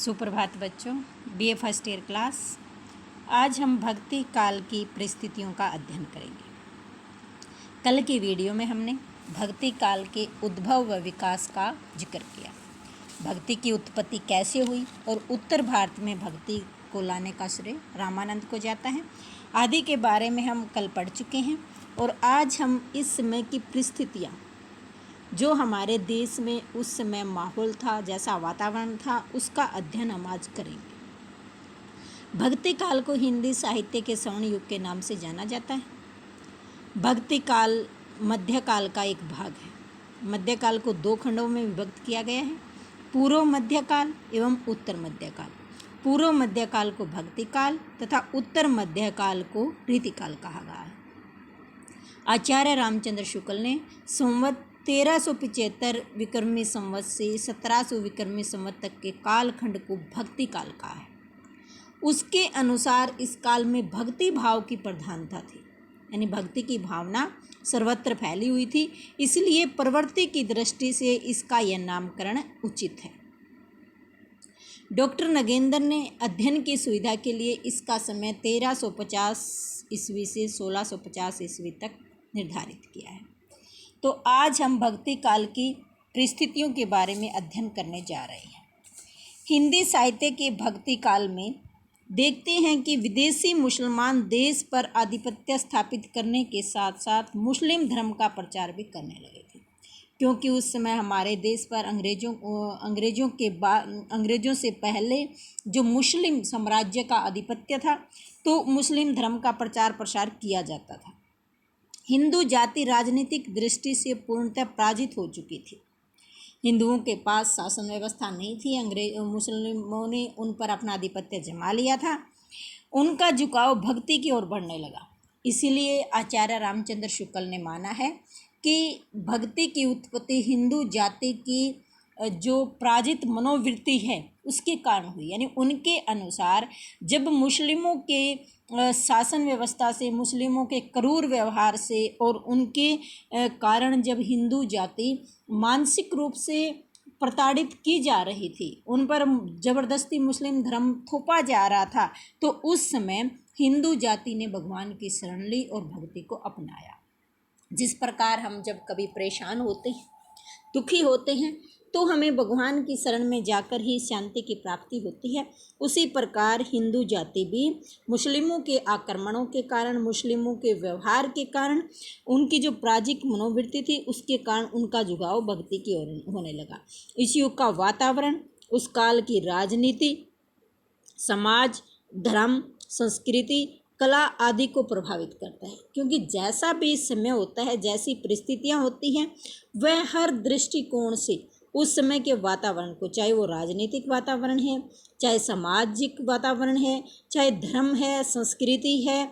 सुप्रभात बच्चों, BA first year class. आज हम भक्ति काल की परिस्थितियों का अध्ययन करेंगे। कल की वीडियो में हमने भक्ति काल के उद्भव व विकास का जिक्र किया। भक्ति की उत्पत्ति कैसे हुई और उत्तर भारत में भक्ति को लाने का श्रेय रामानंद को जाता है आदि के बारे में हम कल पढ़ चुके हैं। और आज हम इस समय की परिस्थितियाँ, जो हमारे देश में उस समय माहौल था, जैसा वातावरण था, उसका अध्ययन हम आज करेंगे। भक्ति काल को हिंदी साहित्य के स्वर्ण युग के नाम से जाना जाता है। भक्ति काल मध्यकाल का एक भाग है। मध्यकाल को दो खंडों में विभक्त किया गया है, पूर्व मध्यकाल एवं उत्तर मध्यकाल। पूर्व मध्यकाल को भक्ति काल तथा उत्तर मध्यकाल को रीतिकाल कहा गया है। आचार्य रामचंद्र शुक्ल ने संवत 1375 विक्रमी संवत से 1700 विक्रमी संवत तक के कालखंड को भक्ति काल कहा है। उसके अनुसार इस काल में भक्ति भाव की प्रधानता थी, यानी भक्ति की भावना सर्वत्र फैली हुई थी। इसलिए प्रवृत्ति की दृष्टि से इसका यह नामकरण उचित है। डॉक्टर नगेंद्र ने अध्ययन की सुविधा के लिए इसका समय 1350 ईस्वी से 1650 ईस्वी तक निर्धारित किया है। तो आज हम भक्ति काल की परिस्थितियों के बारे में अध्ययन करने जा रहे हैं। हिंदी साहित्य के भक्ति काल में देखते हैं कि विदेशी मुसलमान देश पर आधिपत्य स्थापित करने के साथ साथ मुस्लिम धर्म का प्रचार भी करने लगे थे, क्योंकि उस समय हमारे देश पर अंग्रेज़ों से पहले जो मुस्लिम साम्राज्य का आधिपत्य था, तो मुस्लिम धर्म का प्रचार प्रसार किया जाता था। हिंदू जाति राजनीतिक दृष्टि से पूर्णतः पराजित हो चुकी थी। हिंदुओं के पास शासन व्यवस्था नहीं थी। मुस्लिमों ने उन पर अपना आधिपत्य जमा लिया था। उनका झुकाव भक्ति की ओर बढ़ने लगा। इसीलिए आचार्य रामचंद्र शुक्ल ने माना है कि भक्ति की उत्पत्ति हिंदू जाति की जो पराजित मनोवृत्ति है उसके कारण हुई। यानी उनके अनुसार जब मुस्लिमों के शासन व्यवस्था से, मुस्लिमों के क्रूर व्यवहार से और उनके कारण जब हिंदू जाति मानसिक रूप से प्रताड़ित की जा रही थी, उन पर ज़बरदस्ती मुस्लिम धर्म थोपा जा रहा था, तो उस समय हिंदू जाति ने भगवान की शरण ली और भक्ति को अपनाया। जिस प्रकार हम जब कभी परेशान होते हैं, दुखी होते हैं, तो हमें भगवान की शरण में जाकर ही शांति की प्राप्ति होती है। उसी प्रकार हिंदू जाति भी मुस्लिमों के आक्रमणों के कारण, मुस्लिमों के व्यवहार के कारण, उनकी जो पराजित मनोवृत्ति थी उसके कारण उनका झुकाव भक्ति की ओर होने लगा। इस युग का वातावरण उस काल की राजनीति, समाज, धर्म, संस्कृति, कला आदि को प्रभावित करता है, क्योंकि जैसा भी समय होता है, जैसी परिस्थितियाँ होती हैं, वह हर दृष्टिकोण से उस समय के वातावरण को, चाहे वो राजनीतिक वातावरण है, चाहे सामाजिक वातावरण है, चाहे धर्म है, संस्कृति है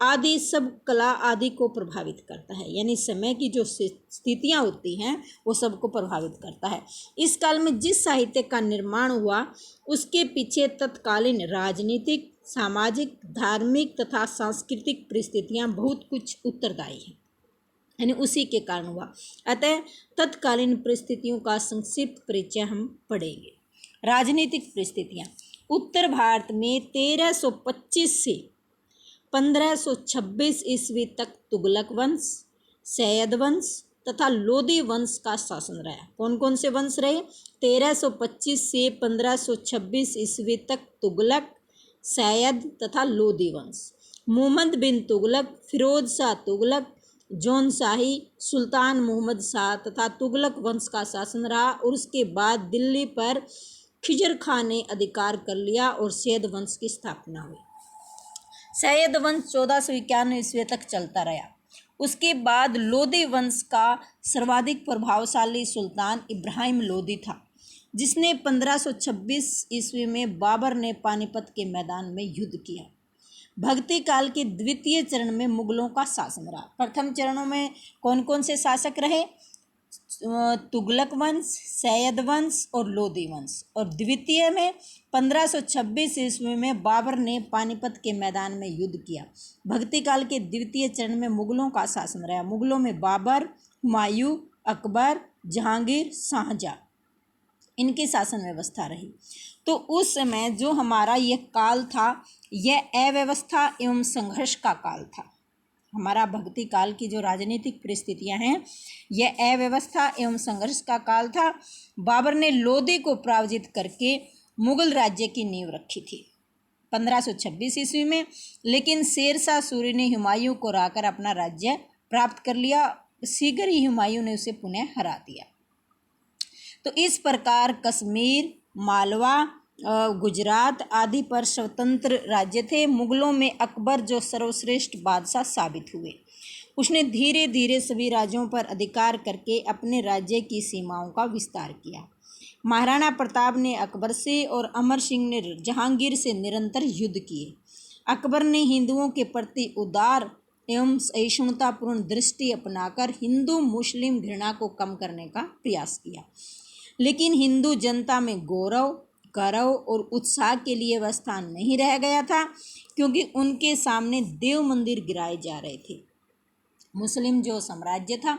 आदि, सब कला आदि को प्रभावित करता है। यानी समय की जो स्थितियाँ होती हैं वो सबको प्रभावित करता है। इस काल में जिस साहित्य का निर्माण हुआ उसके पीछे तत्कालीन राजनीतिक, सामाजिक, धार्मिक तथा सांस्कृतिक परिस्थितियाँ बहुत कुछ उत्तरदायी हैं, यानी उसी के कारण हुआ। अतः तत्कालीन परिस्थितियों का संक्षिप्त परिचय हम पढ़ेंगे। राजनीतिक परिस्थितियाँ उत्तर भारत में 1325 से 1526 ईस्वी तक तुगलक वंश, सैयद वंश तथा लोदी वंश का शासन रहा। कौन कौन से वंश रहे? 1325 से 1526 ईस्वी तक तुगलक, सैयद तथा लोदी वंश। मोहम्मद बिन तुगलक, फिरोज शाह तुगलक, जौन शाही, सुल्तान मोहम्मद शाह तथा तुगलक वंश का शासन रहा। और उसके बाद दिल्ली पर खिजर खां ने अधिकार कर लिया और सैयद वंश की स्थापना हुई। सैयद वंश 1451 ईस्वी तक चलता रहा। उसके बाद लोदी वंश का सर्वाधिक प्रभावशाली सुल्तान इब्राहिम लोदी था, जिसने 1526 ईस्वी में बाबर ने पानीपत के मैदान में युद्ध किया। भक्ति काल के द्वितीय चरण में मुगलों का शासन रहा। प्रथम चरणों में कौन कौन से शासक रहे? तुगलक वंश, सैयद वंश और लोदी वंश। और द्वितीय में 1526 ईस्वी में बाबर ने पानीपत के मैदान में युद्ध किया। भक्ति काल के द्वितीय चरण में मुगलों का शासन रहा। मुगलों में बाबर, हुमायूं, अकबर, जहांगीर, शाहजहां। इनकी शासन व्यवस्था रही। तो उस समय जो हमारा यह काल था, यह अव्यवस्था एवं संघर्ष का काल था। हमारा भक्ति काल की जो राजनीतिक परिस्थितियां हैं, यह अव्यवस्था एवं संघर्ष का काल था। बाबर ने लोदी को पराजित करके मुगल राज्य की नींव रखी थी 1526 ईस्वी में, लेकिन शेरशाह सूरी ने हुमायूं को हराकर अपना राज्य प्राप्त कर लिया। शीघ्र ही हुमायूं ने उसे पुनः हरा दिया। तो इस प्रकार कश्मीर, मालवा, गुजरात आदि पर स्वतंत्र राज्य थे। मुगलों में अकबर जो सर्वश्रेष्ठ बादशाह साबित हुए, उसने धीरे धीरे सभी राज्यों पर अधिकार करके अपने राज्य की सीमाओं का विस्तार किया। महाराणा प्रताप ने अकबर से और अमर सिंह ने जहांगीर से निरंतर युद्ध किए। अकबर ने हिंदुओं के प्रति उदार एवं सहिष्णुतापूर्ण दृष्टि अपनाकर हिंदू मुस्लिम घृणा को कम करने का प्रयास किया, लेकिन हिंदू जनता में गौरव, गौरव और उत्साह के लिए वह स्थान नहीं रह गया था, क्योंकि उनके सामने देव मंदिर गिराए जा रहे थे। मुस्लिम जो साम्राज्य था,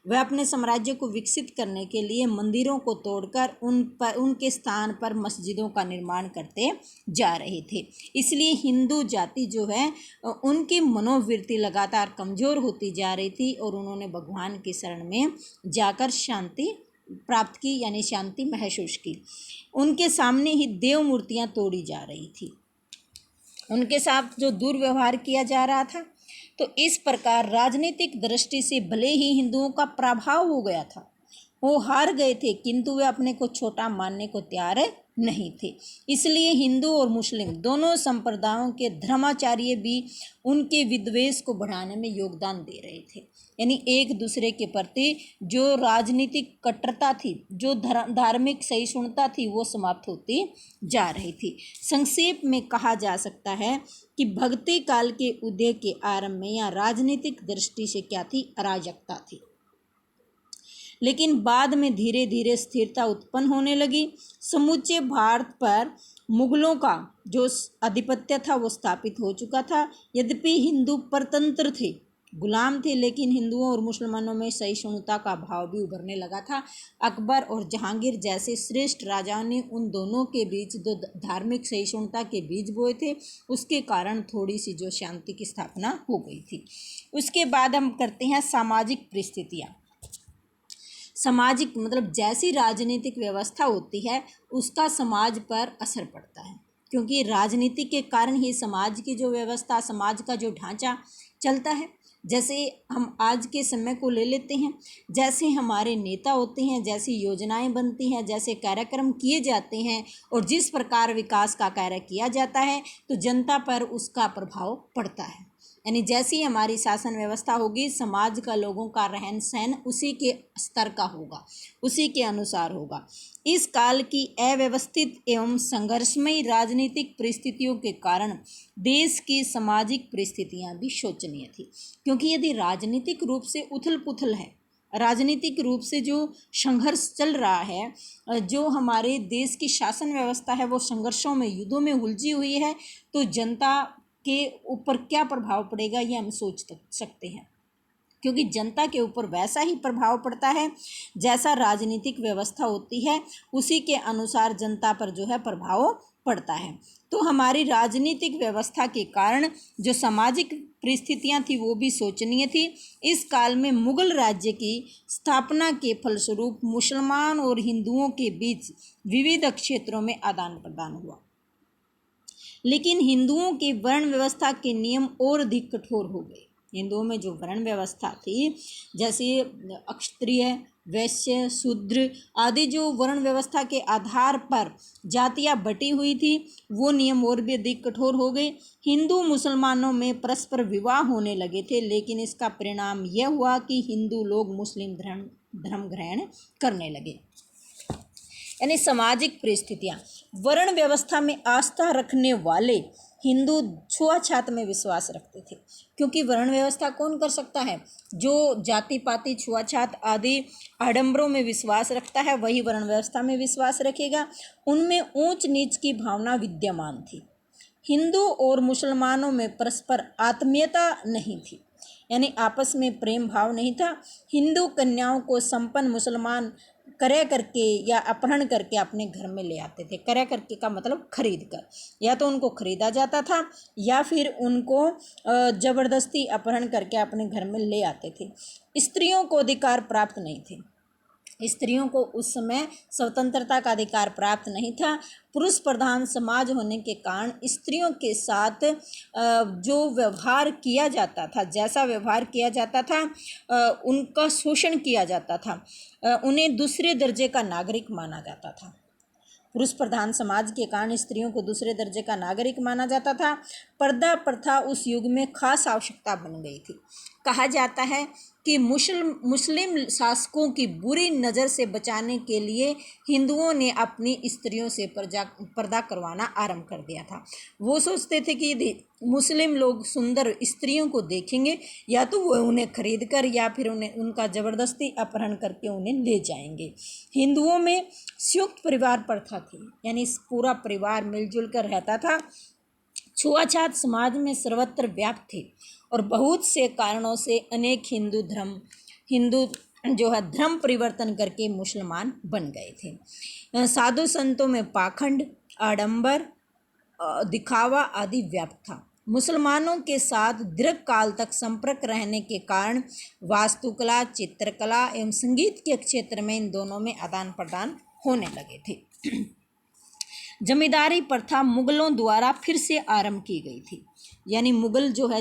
वह अपने साम्राज्य को विकसित करने के लिए मंदिरों को तोड़कर उनके स्थान पर मस्जिदों का निर्माण करते जा रहे थे। इसलिए हिंदू जाति जो है, उनकी मनोवृत्ति लगातार कमज़ोर होती जा रही थी और उन्होंने भगवान की शरण में जाकर शांति प्राप्त की, यानी शांति महसूस की। उनके सामने ही देव मूर्तियाँ तोड़ी जा रही थी, उनके साथ जो दुर्व्यवहार किया जा रहा था। तो इस प्रकार राजनीतिक दृष्टि से भले ही हिंदुओं का प्रभाव हो गया था, वो हार गए थे, किंतु वे अपने को छोटा मानने को तैयार नहीं थे। इसलिए हिंदू और मुस्लिम दोनों संप्रदायों के धर्माचार्य भी उनके विद्वेष को बढ़ाने में योगदान दे रहे थे। यानी एक दूसरे के प्रति जो राजनीतिक कट्टरता थी, जो धार्मिक सहिष्णुता थी, वो समाप्त होती जा रही थी। संक्षेप में कहा जा सकता है कि भक्ति काल के उदय के आरंभ में या राजनीतिक दृष्टि से क्या थी, अराजकता थी, लेकिन बाद में धीरे धीरे स्थिरता उत्पन्न होने लगी। समूचे भारत पर मुगलों का जो आधिपत्य था वो स्थापित हो चुका था। यद्यपि हिंदू परतंत्र थे, गुलाम थे, लेकिन हिंदुओं और मुसलमानों में सहिष्णुता का भाव भी उभरने लगा था। अकबर और जहांगीर जैसे श्रेष्ठ राजाओं ने उन दोनों के बीच जो धार्मिक सहिष्णुता के बीज बोए थे, उसके कारण थोड़ी सी जो शांति की स्थापना हो गई थी। उसके बाद हम करते हैं सामाजिक परिस्थितियाँ। सामाजिक मतलब जैसी राजनीतिक व्यवस्था होती है, उसका समाज पर असर पड़ता है, क्योंकि राजनीति के कारण ही समाज की जो व्यवस्था, समाज का जो ढांचा चलता है। जैसे हम आज के समय को ले लेते हैं, जैसे हमारे नेता होते हैं, जैसी योजनाएं बनती हैं, जैसे कार्यक्रम किए जाते हैं और जिस प्रकार विकास का कार्य किया जाता है, तो जनता पर उसका प्रभाव पड़ता है। यानी जैसी हमारी शासन व्यवस्था होगी, समाज का लोगों का रहन सहन उसी के स्तर का होगा, उसी के अनुसार होगा। इस काल की अव्यवस्थित एवं संघर्षमयी राजनीतिक परिस्थितियों के कारण देश की सामाजिक परिस्थितियां भी शोचनीय थी, क्योंकि यदि राजनीतिक रूप से उथल पुथल है, राजनीतिक रूप से जो संघर्ष चल रहा है, जो हमारे देश की शासन व्यवस्था है वो संघर्षों में, युद्धों में उलझी हुई है, तो जनता के ऊपर क्या प्रभाव पड़ेगा ये हम सोच सकते हैं, क्योंकि जनता के ऊपर वैसा ही प्रभाव पड़ता है जैसा राजनीतिक व्यवस्था होती है, उसी के अनुसार जनता पर जो है प्रभाव पड़ता है। तो हमारी राजनीतिक व्यवस्था के कारण जो सामाजिक परिस्थितियां थी वो भी शोचनीय थी। इस काल में मुगल राज्य की स्थापना के फलस्वरूप मुसलमान और हिंदुओं के बीच विविध क्षेत्रों में आदान प्रदान हुआ, लेकिन हिंदुओं की वर्ण व्यवस्था के नियम और अधिक कठोर हो गए। हिंदुओं में जो वर्ण व्यवस्था थी, जैसे क्षत्रिय, वैश्य, शूद्र आदि जो वर्ण व्यवस्था के आधार पर जातियां बटी हुई थी, वो नियम और भी अधिक कठोर हो गए। हिंदू मुसलमानों में परस्पर विवाह होने लगे थे, लेकिन इसका परिणाम यह हुआ कि हिंदू लोग मुस्लिम धर्म ग्रहण करने लगे। यानी सामाजिक परिस्थितियाँ, वर्ण व्यवस्था में आस्था रखने वाले हिंदू छुआछात में विश्वास रखते थे, क्योंकि वर्ण व्यवस्था कौन कर सकता है? जो जाति पाति छुआछात आदि आडंबरों में विश्वास रखता है, वही वर्ण व्यवस्था में विश्वास रखेगा। उनमें ऊंच नीच की भावना विद्यमान थी। हिंदू और मुसलमानों में परस्पर आत्मीयता नहीं थी, यानी आपस में प्रेम भाव नहीं था। हिंदू कन्याओं को संपन्न मुसलमान क्रय करके या अपहरण करके अपने घर में ले आते थे। क्रय करके का मतलब खरीद कर, या तो उनको खरीदा जाता था या फिर उनको जबरदस्ती अपहरण करके अपने घर में ले आते थे। स्त्रियों को अधिकार प्राप्त नहीं थे। स्त्रियों को उस समय स्वतंत्रता का अधिकार प्राप्त नहीं था। पुरुष प्रधान समाज होने के कारण स्त्रियों के साथ जो व्यवहार किया जाता था, जैसा व्यवहार किया जाता था, उनका शोषण किया जाता था, उन्हें दूसरे दर्जे का नागरिक माना जाता था। पुरुष प्रधान समाज के कारण स्त्रियों को दूसरे दर्जे का नागरिक माना जाता था। पर्दा प्रथा उस युग में खास आवश्यकता बन गई थी। कहा जाता है कि मुस्लिम शासकों की बुरी नज़र से बचाने के लिए हिंदुओं ने अपनी स्त्रियों से पर्दा करवाना आरंभ कर दिया था। वो सोचते थे कि यदि मुस्लिम लोग सुंदर स्त्रियों को देखेंगे या तो वो उन्हें खरीद कर या फिर उन्हें उनका ज़बरदस्ती अपहरण करके उन्हें ले जाएंगे। हिंदुओं में संयुक्त परिवार प्रथा थी, यानी पूरा परिवार मिलजुल कर रहता था। छुआछूत समाज में सर्वत्र व्याप्त थी और बहुत से कारणों से अनेक हिंदू जो है धर्म परिवर्तन करके मुसलमान बन गए थे। साधु संतों में पाखंड, आडंबर, दिखावा आदि व्याप्त था। मुसलमानों के साथ दीर्घ काल तक संपर्क रहने के कारण वास्तुकला, चित्रकला एवं संगीत के क्षेत्र में इन दोनों में आदान प्रदान होने लगे थे। जमींदारी प्रथा मुगलों द्वारा फिर से आरंभ की गई थी, यानी मुगल जो है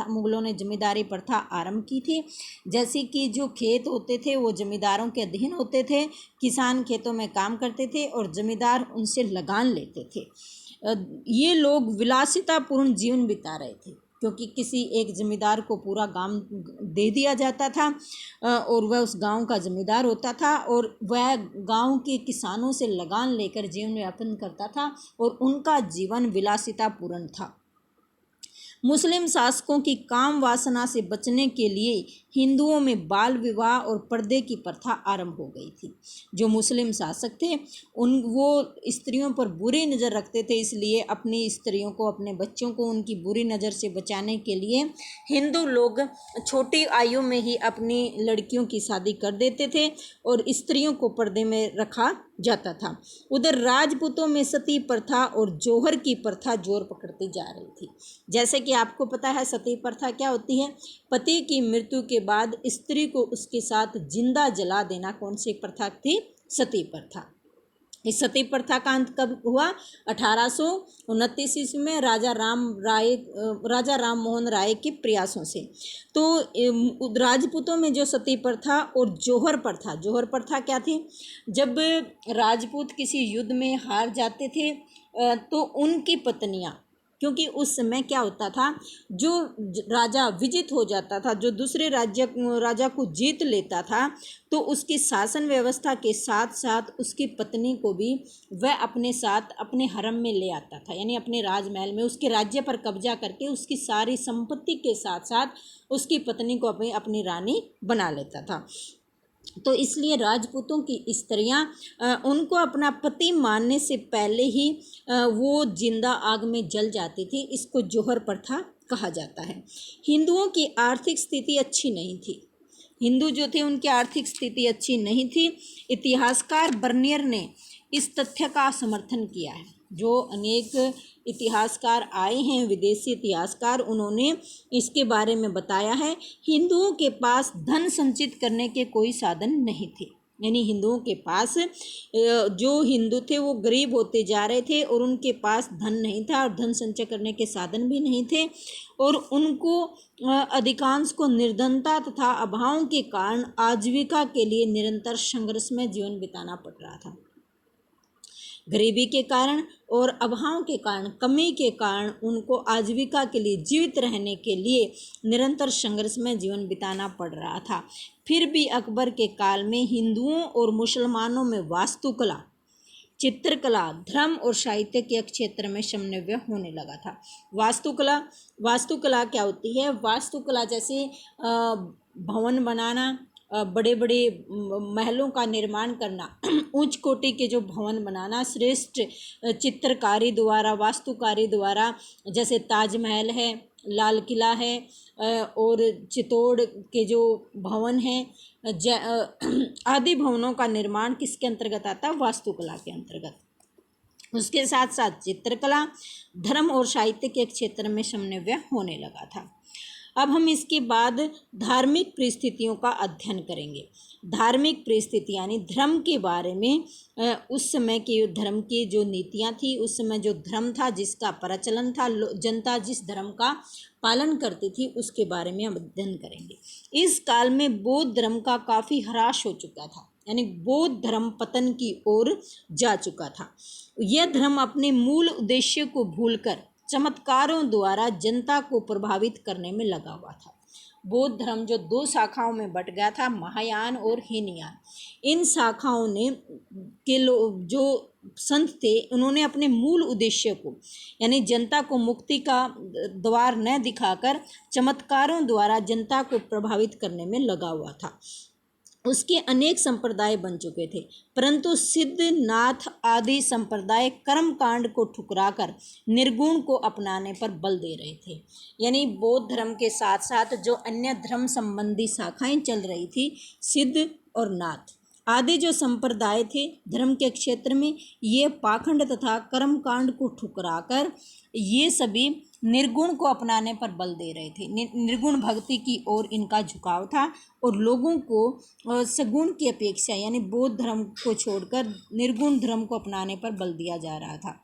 मुगलों ने जमींदारी प्रथा आरंभ की थी। जैसे कि जो खेत होते थे वो जमींदारों के अधीन होते थे, किसान खेतों में काम करते थे और जमींदार उनसे लगान लेते थे। ये लोग विलासितापूर्ण जीवन बिता रहे थे, क्योंकि किसी एक जमींदार को पूरा गांव दे दिया जाता था और वह उस गांव का जमींदार होता था और वह गांव के किसानों से लगान लेकर जीवन यापन करता था और उनका जीवन विलासितापूर्ण था। मुस्लिम शासकों की काम वासना से बचने के लिए हिंदुओं में बाल विवाह और पर्दे की प्रथा आरंभ हो गई थी। जो मुस्लिम शासक थे वो स्त्रियों पर बुरी नज़र रखते थे, इसलिए अपनी स्त्रियों को, अपने बच्चों को उनकी बुरी नज़र से बचाने के लिए हिंदू लोग छोटी आयु में ही अपनी लड़कियों की शादी कर देते थे और स्त्रियों को पर्दे में रखा जाता था। उधर राजपूतों में सती प्रथा और जौहर की प्रथा जोर पकड़ती जा रही थी। जैसे कि आपको पता है सती प्रथा क्या होती है। पति की मृत्यु के बाद स्त्री को उसके साथ जिंदा जला देना कौन सी प्रथा थी? सती प्रथा। इस सती प्रथा का अंत कब हुआ? 1829 ईस्वी में राजा राम मोहन राय के प्रयासों से। तो राजपूतों में जो सती प्रथा और जौहर प्रथा क्या थी? जब राजपूत किसी युद्ध में हार जाते थे तो उनकी पत्नियां, क्योंकि उस समय क्या होता था, जो राजा विजित हो जाता था, जो दूसरे राजा को जीत लेता था, तो उसकी शासन व्यवस्था के साथ साथ उसकी पत्नी को भी वह अपने साथ अपने हरम में ले आता था, यानी अपने राजमहल में उसके राज्य पर कब्जा करके उसकी सारी संपत्ति के साथ साथ उसकी पत्नी को अपनी रानी बना लेता था। तो इसलिए राजपूतों की स्त्रियां उनको अपना पति मानने से पहले ही वो जिंदा आग में जल जाती थी। इसको जौहर प्रथा कहा जाता है। हिंदुओं की आर्थिक स्थिति अच्छी नहीं थी। हिंदू जो थे उनकी आर्थिक स्थिति अच्छी नहीं थी। इतिहासकार बर्नियर ने इस तथ्य का समर्थन किया है। जो अनेक इतिहासकार आए हैं, विदेशी इतिहासकार, उन्होंने इसके बारे में बताया है। हिंदुओं के पास धन संचित करने के कोई साधन नहीं थे, यानी हिंदुओं के पास, जो हिंदू थे वो गरीब होते जा रहे थे और उनके पास धन नहीं था और धन संचय करने के साधन भी नहीं थे और उनको अधिकांश को निर्धनता तथा अभाव के कारण आजीविका के लिए निरंतर संघर्ष में जीवन बिताना पड़ रहा था। गरीबी के कारण और अभाव के कारण, कमी के कारण उनको आजीविका के लिए, जीवित रहने के लिए निरंतर संघर्ष में जीवन बिताना पड़ रहा था। फिर भी अकबर के काल में हिंदुओं और मुसलमानों में वास्तुकला, चित्रकला, धर्म और साहित्य के क्षेत्र में समन्वय होने लगा था। वास्तुकला क्या होती है? वास्तुकला जैसे भवन बनाना, बड़े बड़े महलों का निर्माण करना, उच्च कोटि के जो भवन बनाना, श्रेष्ठ चित्रकारी द्वारा, वास्तुकारी द्वारा, जैसे ताजमहल है, लाल किला है और चित्तौड़ के जो भवन हैं, आदि भवनों का निर्माण किसके अंतर्गत आता है? वास्तुकला के अंतर्गत। उसके साथ साथ चित्रकला, धर्म और साहित्य के क्षेत्र में समन्वय होने लगा था। अब हम इसके बाद धार्मिक परिस्थितियों का अध्ययन करेंगे। धार्मिक परिस्थिति यानी धर्म के बारे में उस समय के धर्म की जो नीतियाँ थी, उस समय जो धर्म था जिसका प्रचलन था, जनता जिस धर्म का पालन करती थी उसके बारे में हम अध्ययन करेंगे। इस काल में बौद्ध धर्म का काफ़ी ह्रास हो चुका था, यानी बौद्ध धर्म पतन की ओर जा चुका था। यह धर्म अपने मूल उद्देश्य को भूलकर चमत्कारों द्वारा जनता को प्रभावित करने में लगा हुआ था। बौद्ध धर्म जो दो शाखाओं में बट गया था, महायान और हीनयान। इन शाखाओं ने जो संत थे उन्होंने अपने मूल उद्देश्य को यानी जनता को मुक्ति का द्वार न दिखाकर चमत्कारों द्वारा जनता को प्रभावित करने में लगा हुआ था। उसके अनेक संप्रदाय बन चुके थे, परंतु सिद्धनाथ आदि संप्रदाय कर्म कांड को ठुकराकर निर्गुण को अपनाने पर बल दे रहे थे। यानी बौद्ध धर्म के साथ साथ जो अन्य धर्म संबंधी शाखाएं चल रही थी, सिद्ध और नाथ आदि जो संप्रदाय थे धर्म के क्षेत्र में, ये पाखंड तथा कर्म कांड को ठुकराकर ये सभी निर्गुण को अपनाने पर बल दे रहे थे। निर्गुण भक्ति की ओर इनका झुकाव था और लोगों को सगुण की अपेक्षा यानी बौद्ध धर्म को छोड़कर निर्गुण धर्म को अपनाने पर बल दिया जा रहा था।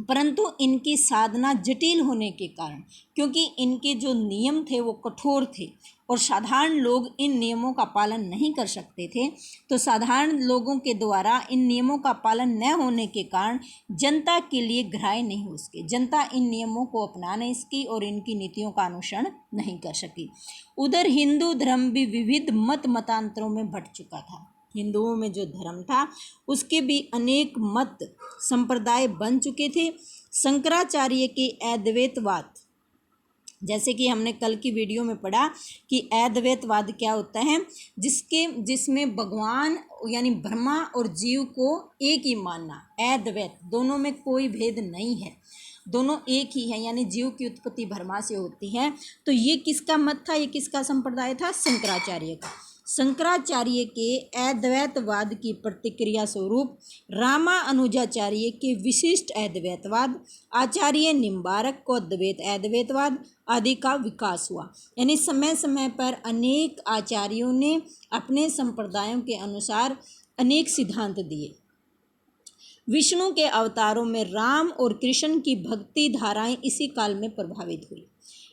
परंतु इनकी साधना जटिल होने के कारण, क्योंकि इनके जो नियम थे वो कठोर थे और साधारण लोग इन नियमों का पालन नहीं कर सकते थे, तो साधारण लोगों के द्वारा इन नियमों का पालन न होने के कारण जनता के लिए ग्राह्य नहीं हो सके। जनता इन नियमों को अपना नहीं सकी और इनकी नीतियों का अनुसरण नहीं कर सकी। उधर हिंदू धर्म भी विविध मतांतरों में बंट चुका था। हिंदुओं में जो धर्म था उसके भी अनेक मत संप्रदाय बन चुके थे। शंकराचार्य के अद्वैतवाद, जैसे कि हमने कल की वीडियो में पढ़ा कि अद्वैतवाद क्या होता है, जिसमें भगवान यानी ब्रह्मा और जीव को एक ही मानना, अद्वैत, दोनों में कोई भेद नहीं है, दोनों एक ही है, यानी जीव की उत्पत्ति ब्रह्मा से होती है। तो ये किसका मत था, ये किसका संप्रदाय था? शंकराचार्य का। शंकराचार्य के अद्वैतवाद की प्रतिक्रिया स्वरूप रामानुजाचार्य के विशिष्ट अद्वैतवाद, आचार्य निम्बारक को अद्वैत अद्वैतवाद आदि का विकास हुआ। यानी समय समय पर अनेक आचार्यों ने अपने संप्रदायों के अनुसार अनेक सिद्धांत दिए। विष्णु के अवतारों में राम और कृष्ण की भक्ति धाराएं इसी काल में प्रभावित हुई।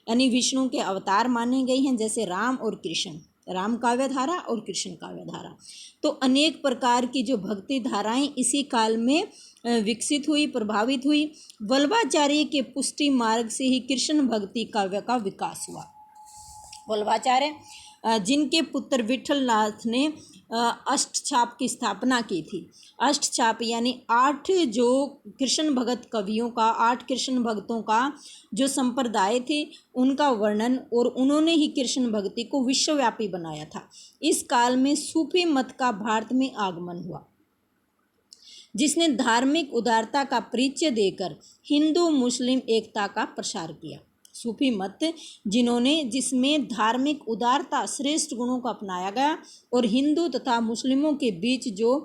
यानी विष्णु के अवतार माने गए हैं, जैसे राम और कृष्ण, राम काव्य धारा और कृष्ण काव्य धारा। तो अनेक प्रकार की जो भक्ति धाराएं इसी काल में विकसित हुई, प्रभावित हुई। वल्लभाचार्य के पुष्टि मार्ग से ही कृष्ण भक्ति काव्य का विकास हुआ। वल्लभाचार्य जिनके पुत्र विठलनाथ ने अष्टछाप की स्थापना की थी। अष्टछाप यानी 8 जो कृष्ण भगत कवियों का, 8 कृष्ण भक्तों का जो संप्रदाय थे उनका वर्णन, और उन्होंने ही कृष्ण भक्ति को विश्वव्यापी बनाया था। इस काल में सूफी मत का भारत में आगमन हुआ, जिसने धार्मिक उदारता का परिचय देकर हिंदू मुस्लिम एकता का प्रसार किया। सूफी मत जिसमें धार्मिक उदारता श्रेष्ठ गुणों को अपनाया गया और हिंदू तथा मुस्लिमों के बीच जो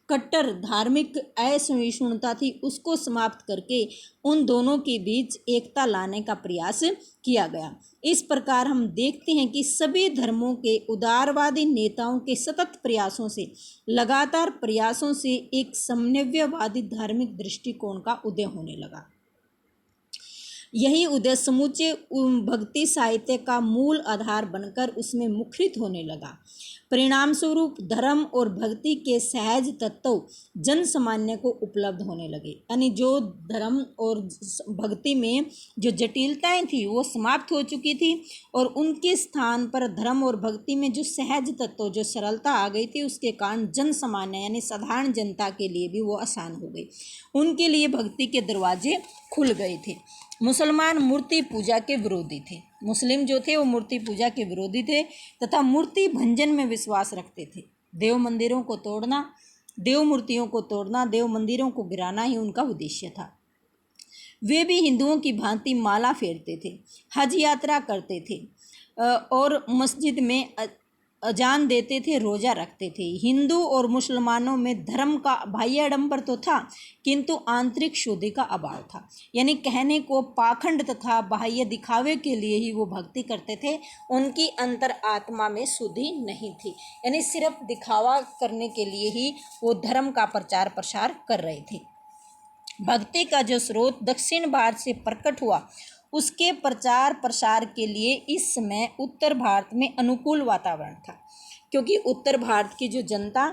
कट्टर धार्मिक असहिष्णुता थी उसको समाप्त करके उन दोनों के बीच एकता लाने का प्रयास किया गया। इस प्रकार हम देखते हैं कि सभी धर्मों के उदारवादी नेताओं के सतत प्रयासों से, लगातार प्रयासों से एक समन्वयवादी धार्मिक दृष्टिकोण का उदय होने लगा। यही उदय समूचे भक्ति साहित्य का मूल आधार बनकर उसमें मुखरित होने लगा। परिणाम स्वरूप धर्म और भक्ति के सहज तत्व जन सामान्य को उपलब्ध होने लगे। यानी जो धर्म और भक्ति में जो जटिलताएं थी वो समाप्त हो चुकी थी और उनके स्थान पर धर्म और भक्ति में जो सहज तत्व, जो सरलता आ गई थी, उसके कारण जन सामान्य यानी साधारण जनता के लिए भी वो आसान हो गई। उनके लिए भक्ति के दरवाजे खुल गए थे। मुसलमान मूर्ति पूजा के विरोधी थे। मुस्लिम जो थे वो मूर्ति पूजा के विरोधी थे तथा मूर्ति भंजन में विश्वास रखते थे। देव मंदिरों को तोड़ना, देव मूर्तियों को तोड़ना, देव मंदिरों को गिराना ही उनका उद्देश्य था। वे भी हिंदुओं की भांति माला फेरते थे, हज यात्रा करते थे और मस्जिद में जान देते थे, रोजा रखते थे। हिंदू और मुसलमानों में धर्म का बाह्य आडंबर तो था, किंतु आंतरिक शुद्धि का अभाव था। यानी कहने को पाखंड तथा बाह्य दिखावे के लिए ही वो भक्ति करते थे, उनकी अंतर आत्मा में शुद्धि नहीं थी। यानी सिर्फ दिखावा करने के लिए ही वो धर्म का प्रचार प्रसार कर रहे थे। भक्ति का जो स्रोत दक्षिण भारत से प्रकट हुआ, उसके प्रचार प्रसार के लिए इस समय उत्तर भारत में अनुकूल वातावरण था, क्योंकि उत्तर भारत की जो जनता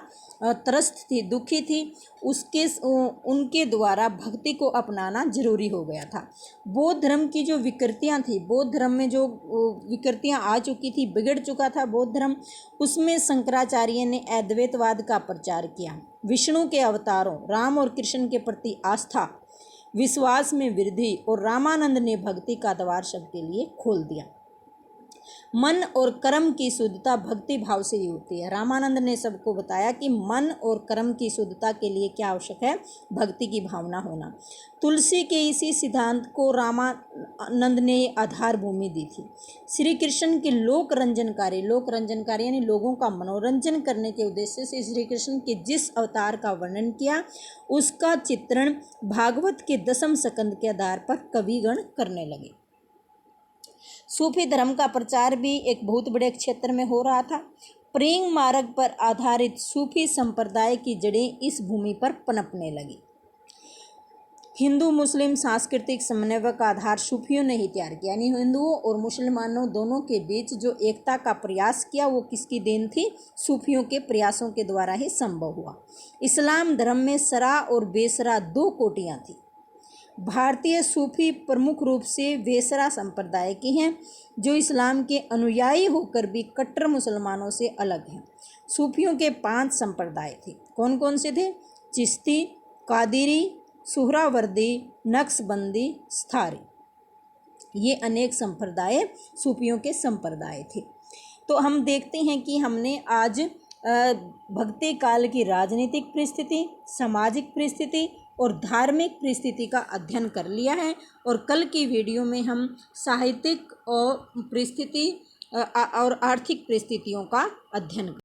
त्रस्त थी, दुखी थी, उनके द्वारा भक्ति को अपनाना जरूरी हो गया था। बौद्ध धर्म की जो विकृतियां थी, बौद्ध धर्म में जो विकृतियां आ चुकी थी, बिगड़ चुका था बौद्ध धर्म, उसमें शंकराचार्य ने अद्वैतवाद का प्रचार किया। विष्णु के अवतारों राम और कृष्ण के प्रति आस्था, विश्वास में वृद्धि और रामानंद ने भक्ति का द्वार सबके लिए खोल दिया। मन और कर्म की शुद्धता भक्ति भाव से ही होती है। रामानंद ने सबको बताया कि मन और कर्म की शुद्धता के लिए क्या आवश्यक है, भक्ति की भावना होना। तुलसी के इसी सिद्धांत को रामानंद ने आधार भूमि दी थी। श्री कृष्ण के लोक रंजनकारी यानी लोगों का मनोरंजन करने के उद्देश्य से श्री कृष्ण के जिस अवतार का वर्णन किया, उसका चित्रण भागवत के 10वें स्कंद के आधार पर कविगण करने लगे। सूफी धर्म का प्रचार भी एक बहुत बड़े क्षेत्र में हो रहा था। प्रेम मार्ग पर आधारित सूफी संप्रदाय की जड़ें इस भूमि पर पनपने लगी। हिंदू मुस्लिम सांस्कृतिक समन्वय का आधार सूफियों ने ही तैयार किया। यानी हिंदुओं और मुसलमानों दोनों के बीच जो एकता का प्रयास किया, वो किसकी देन थी? सूफियों के प्रयासों के द्वारा ही संभव हुआ। इस्लाम धर्म में सरा और बेसरा 2 कोटियाँ थी। भारतीय सूफी प्रमुख रूप से वेसरा संप्रदाय के हैं, जो इस्लाम के अनुयायी होकर भी कट्टर मुसलमानों से अलग हैं। सूफियों के 5 संप्रदाय थे। कौन कौन से थे? चिश्ती, कादिरी, सुहरावर्दी, नक्शबंदी, स्थारी। ये अनेक संप्रदाय सूफियों के संप्रदाय थे। तो हम देखते हैं कि हमने आज भक्ति काल की राजनीतिक परिस्थिति, सामाजिक परिस्थिति और धार्मिक परिस्थिति का अध्ययन कर लिया है, और कल की वीडियो में हम साहित्यिक और परिस्थिति और आर्थिक परिस्थितियों का अध्ययन